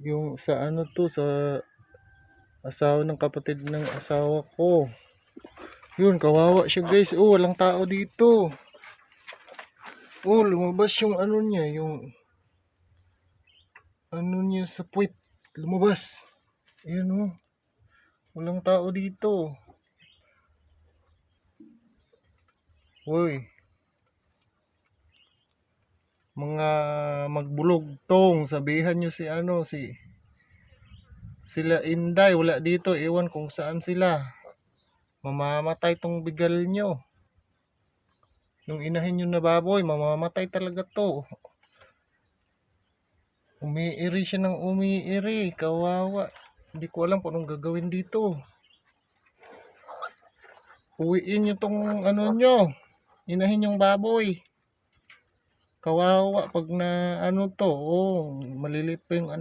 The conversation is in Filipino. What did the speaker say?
Yung sa ano to, sa asawa ng kapatid ng asawa ko. Yun, kawawa siya guys. Oh, walang tao dito. Oh, lumabas yung ano niya, yung ano niya sa puwit. Lumabas. Ayan oh. Walang tao dito. Hoy. Mga magbulog tong, sabihan nyo si ano, sila Inday, wala dito. Ewan kung saan sila. Mamamatay tong bigal nyo. Yung inahin nyo na baboy, mamamatay talaga to. Umiiri siya ng umiiri. Kawawa. Hindi ko alam kung anong gagawin dito. Uwiin nyo tong ano nyo. Inahin yung baboy. Kawawa pag na ano to. Oh, maliliit pa yung